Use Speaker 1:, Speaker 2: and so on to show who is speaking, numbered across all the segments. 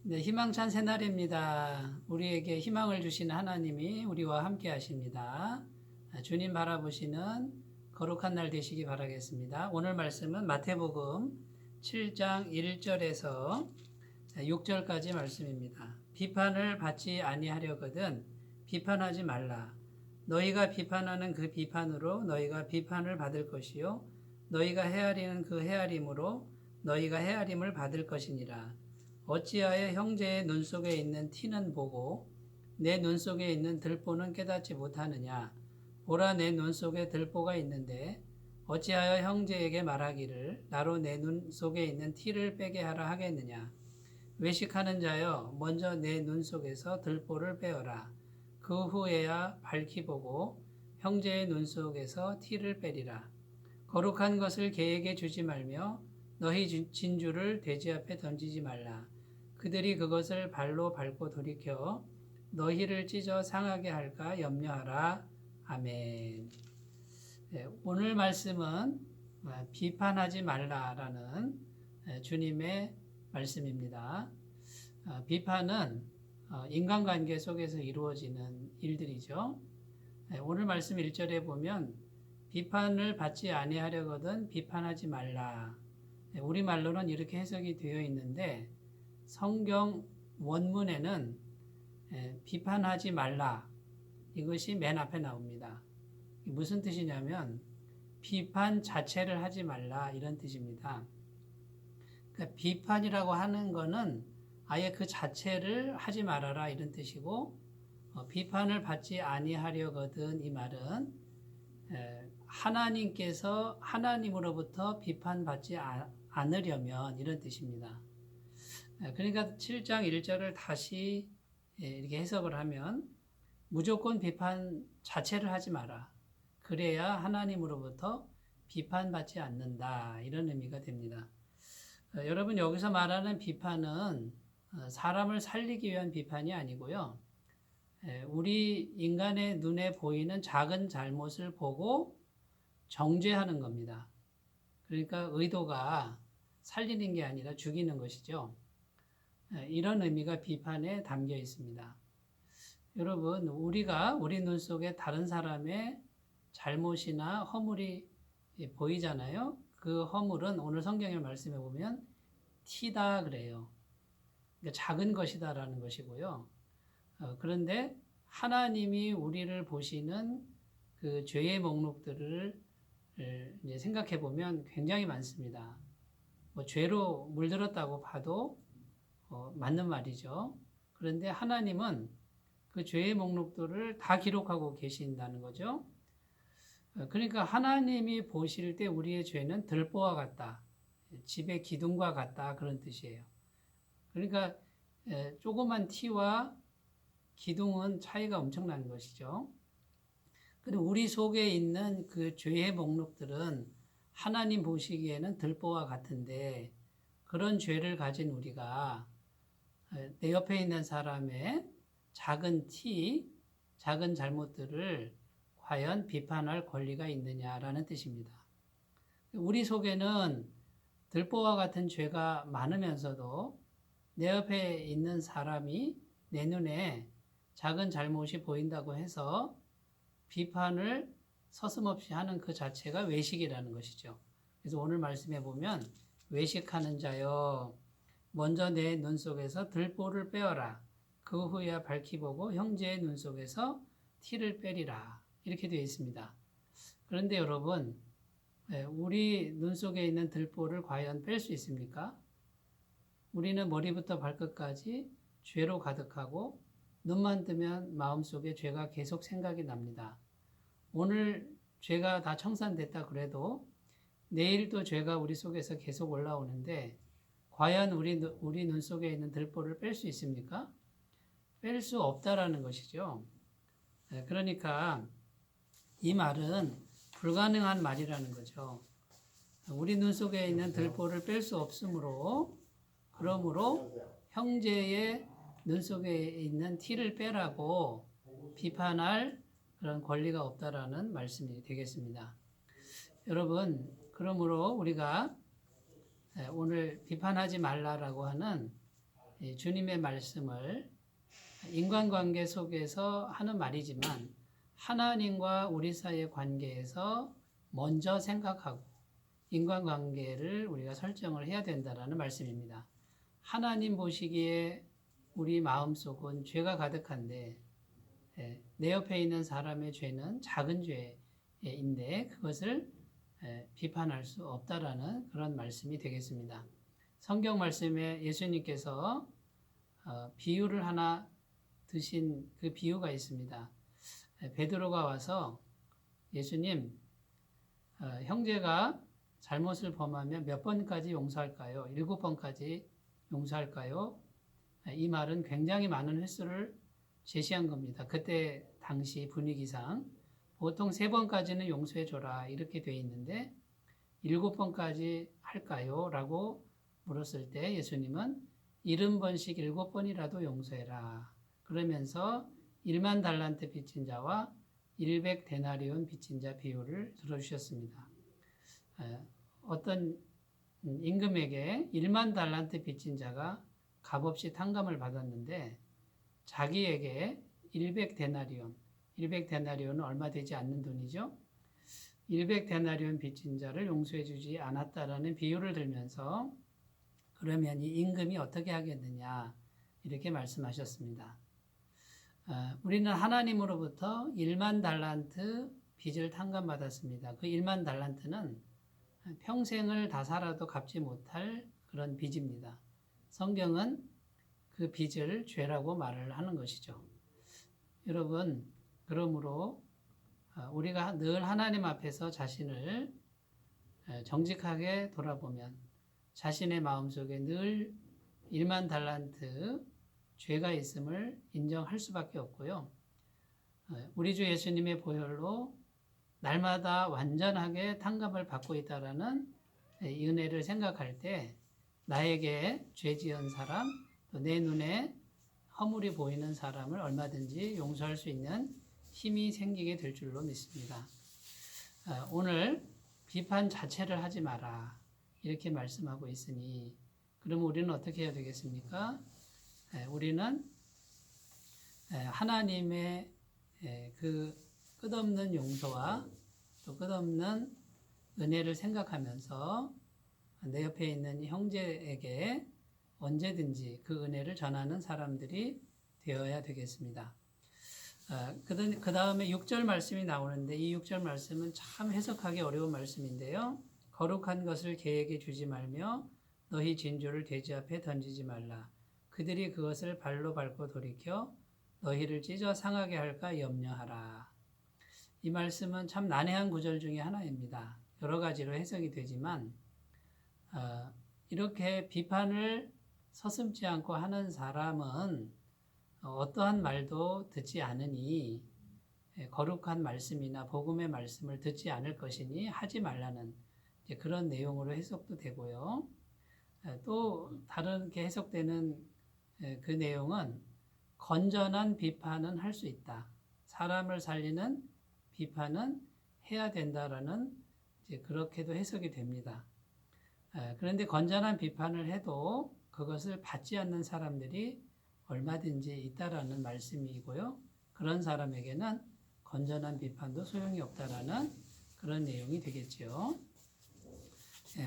Speaker 1: 네, 희망찬 새날입니다. 우리에게 희망을 주시는 하나님이 우리와 함께 하십니다. 주님 바라보시는 거룩한 날 되시기 바라겠습니다. 오늘 말씀은 마태복음 7장 1절에서 6절까지 말씀입니다. 비판을 받지 아니하려거든 비판하지 말라. 너희가 비판하는 그 비판으로 너희가 비판을 받을 것이요 너희가 헤아리는 그 헤아림으로 너희가 헤아림을 받을 것이니라. 어찌하여 형제의 눈 속에 있는 티는 보고 내 눈 속에 있는 들보는 깨닫지 못하느냐. 보라, 내 눈 속에 들보가 있는데 어찌하여 형제에게 말하기를 나로 내 눈 속에 있는 티를 빼게 하라 하겠느냐. 외식하는 자여, 먼저 내 눈 속에서 들보를 빼어라. 그 후에야 밝히 보고 형제의 눈 속에서 티를 빼리라. 거룩한 것을 개에게 주지 말며 너희 진주를 돼지 앞에 던지지 말라. 그들이 그것을 발로 밟고 돌이켜 너희를 찢어 상하게 할까 염려하라. 아멘. 네, 오늘 말씀은 비판하지 말라라는 주님의 말씀입니다. 비판은 인간관계 속에서 이루어지는 일들이죠. 오늘 말씀 1절에 보면 비판을 받지 아니하려거든 비판하지 말라. 우리말로는 이렇게 해석이 되어 있는데 성경 원문에는 비판하지 말라 이것이 맨 앞에 나옵니다. 무슨 뜻이냐면 비판 자체를 하지 말라 이런 뜻입니다. 그러니까 비판이라고 하는 거는 아예 그 자체를 하지 말아라 이런 뜻이고 비판을 받지 아니하려거든 이 말은 하나님께서 하나님으로부터 비판받지 않으려면 이런 뜻입니다. 그러니까 7장 1절을 다시 이렇게 해석을 하면 무조건 비판 자체를 하지 마라. 그래야 하나님으로부터 비판받지 않는다. 이런 의미가 됩니다. 여러분 여기서 말하는 비판은 사람을 살리기 위한 비판이 아니고요. 우리 인간의 눈에 보이는 작은 잘못을 보고 정죄하는 겁니다. 그러니까 의도가 살리는 게 아니라 죽이는 것이죠. 이런 의미가 비판에 담겨 있습니다. 여러분, 우리가 우리 눈 속에 다른 사람의 잘못이나 허물이 보이잖아요. 그 허물은 오늘 성경의 말씀에 보면 티다 그래요. 그러니까 작은 것이다라는 것이고요. 그런데 하나님이 우리를 보시는 그 죄의 목록들을 이제 생각해 보면 굉장히 많습니다. 뭐 죄로 물들었다고 봐도 맞는 말이죠. 그런데 하나님은 그 죄의 목록들을 다 기록하고 계신다는 거죠. 그러니까 하나님이 보실 때 우리의 죄는 들보와 같다. 집의 기둥과 같다. 그런 뜻이에요. 그러니까 조그만 티와 기둥은 차이가 엄청난 것이죠. 그리고 우리 속에 있는 그 죄의 목록들은 하나님 보시기에는 들보와 같은데 그런 죄를 가진 우리가 내 옆에 있는 사람의 작은 티, 작은 잘못들을 과연 비판할 권리가 있느냐라는 뜻입니다. 우리 속에는 들보와 같은 죄가 많으면서도 내 옆에 있는 사람이 내 눈에 작은 잘못이 보인다고 해서 비판을 서슴없이 하는 그 자체가 외식이라는 것이죠. 그래서 오늘 말씀해 보면 외식하는 자여 먼저 내 눈 속에서 들보를 빼어라. 그 후에야 밝히 보고 형제의 눈 속에서 티를 빼리라. 이렇게 되어 있습니다. 그런데 여러분, 우리 눈 속에 있는 들보를 과연 뺄 수 있습니까? 우리는 머리부터 발끝까지 죄로 가득하고 눈만 뜨면 마음속에 죄가 계속 생각이 납니다. 오늘 죄가 다 청산됐다 그래도 내일도 죄가 우리 속에서 계속 올라오는데 과연 우리 눈 속에 있는 들보를 뺄 수 있습니까? 뺄 수 없다라는 것이죠. 그러니까 이 말은 불가능한 말이라는 거죠. 우리 눈 속에 있는 들보를 뺄 수 없으므로 그러므로 형제의 눈 속에 있는 티를 빼라고 비판할 그런 권리가 없다라는 말씀이 되겠습니다. 여러분, 그러므로 우리가 오늘 비판하지 말라라고 하는 주님의 말씀을 인간관계 속에서 하는 말이지만 하나님과 우리 사이의 관계에서 먼저 생각하고 인간관계를 우리가 설정을 해야 된다라는 말씀입니다. 하나님 보시기에 우리 마음속은 죄가 가득한데 내 옆에 있는 사람의 죄는 작은 죄인데 그것을 비판할 수 없다라는 그런 말씀이 되겠습니다. 성경 말씀에 예수님께서 비유를 하나 드신 그 비유가 있습니다. 베드로가 와서 예수님, 형제가 잘못을 범하면 몇 번까지 용서할까요? 7번까지 용서할까요? 이 말은 굉장히 많은 횟수를 제시한 겁니다. 그때 당시 분위기상 보통 3번까지는 용서해줘라 이렇게 돼 있는데 7번까지 할까요? 라고 물었을 때 예수님은 70번씩 7번이라도 용서해라. 그러면서 1만 달란트 빚진 자와 100데나리온 빚진 자 비유를 들어주셨습니다. 어떤 임금에게 1만 달란트 빚진 자가 값없이 탕감을 받았는데 자기에게 100데나리온, 100데나리온은 얼마 되지 않는 돈이죠. 100데나리온 빚진 자를 용서해 주지 않았다라는 비유를 들면서 그러면 이 임금이 어떻게 하겠느냐 이렇게 말씀하셨습니다. 우리는 하나님으로부터 1만 달란트 빚을 탕감받았습니다. 그 1만 달란트는 평생을 다 살아도 갚지 못할 그런 빚입니다. 성경은 그 빚을 죄라고 말을 하는 것이죠. 여러분, 그러므로 우리가 늘 하나님 앞에서 자신을 정직하게 돌아보면 자신의 마음속에 늘 1만 달란트 죄가 있음을 인정할 수밖에 없고요. 우리 주 예수님의 보혈로 날마다 완전하게 탕감을 받고 있다라는 이 은혜를 생각할 때 나에게 죄 지은 사람, 또 내 눈에 허물이 보이는 사람을 얼마든지 용서할 수 있는 힘이 생기게 될 줄로 믿습니다. 오늘 비판 자체를 하지 마라 이렇게 말씀하고 있으니 그러면 우리는 어떻게 해야 되겠습니까? 우리는 하나님의 그 끝없는 용서와 또 끝없는 은혜를 생각하면서 내 옆에 있는 형제에게 언제든지 그 은혜를 전하는 사람들이 되어야 되겠습니다. 그 다음에 6절 말씀이 나오는데 이 6절 말씀은 참 해석하기 어려운 말씀인데요. 거룩한 것을 개에게 주지 말며 너희 진주를 돼지 앞에 던지지 말라. 그들이 그것을 발로 밟고 돌이켜 너희를 찢어 상하게 할까 염려하라. 이 말씀은 참 난해한 구절 중에 하나입니다. 여러 가지로 해석이 되지만 이렇게 비판을 서슴지 않고 하는 사람은 어떠한 말도 듣지 않으니 거룩한 말씀이나 복음의 말씀을 듣지 않을 것이니 하지 말라는 그런 내용으로 해석도 되고요. 또 다르게 해석되는 그 내용은 건전한 비판은 할 수 있다. 사람을 살리는 비판은 해야 된다라는 그렇게도 해석이 됩니다. 그런데 건전한 비판을 해도 그것을 받지 않는 사람들이 얼마든지 있다라는 말씀이고요. 그런 사람에게는 건전한 비판도 소용이 없다라는 그런 내용이 되겠죠.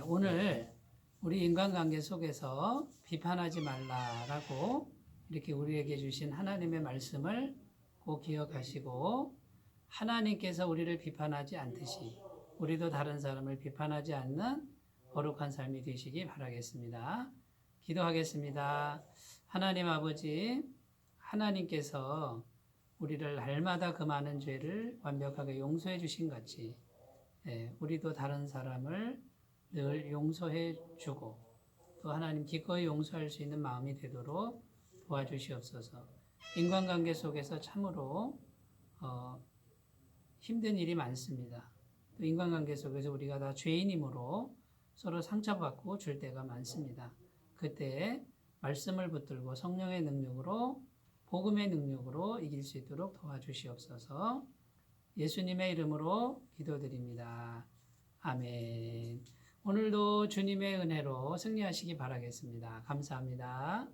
Speaker 1: 오늘 우리 인간관계 속에서 비판하지 말라라고 이렇게 우리에게 주신 하나님의 말씀을 꼭 기억하시고 하나님께서 우리를 비판하지 않듯이 우리도 다른 사람을 비판하지 않는 거룩한 삶이 되시기 바라겠습니다. 기도하겠습니다. 하나님 아버지, 하나님께서 우리를 날마다 그 많은 죄를 완벽하게 용서해 주신 같이 우리도 다른 사람을 늘 용서해 주고 또 하나님 기꺼이 용서할 수 있는 마음이 되도록 도와주시옵소서. 인간관계 속에서 참으로 힘든 일이 많습니다. 또 인간관계 속에서 우리가 다 죄인이므로 서로 상처받고 줄 때가 많습니다. 그때 말씀을 붙들고 성령의 능력으로 복음의 능력으로 이길 수 있도록 도와주시옵소서. 예수님의 이름으로 기도드립니다. 아멘. 오늘도 주님의 은혜로 승리하시기 바라겠습니다. 감사합니다.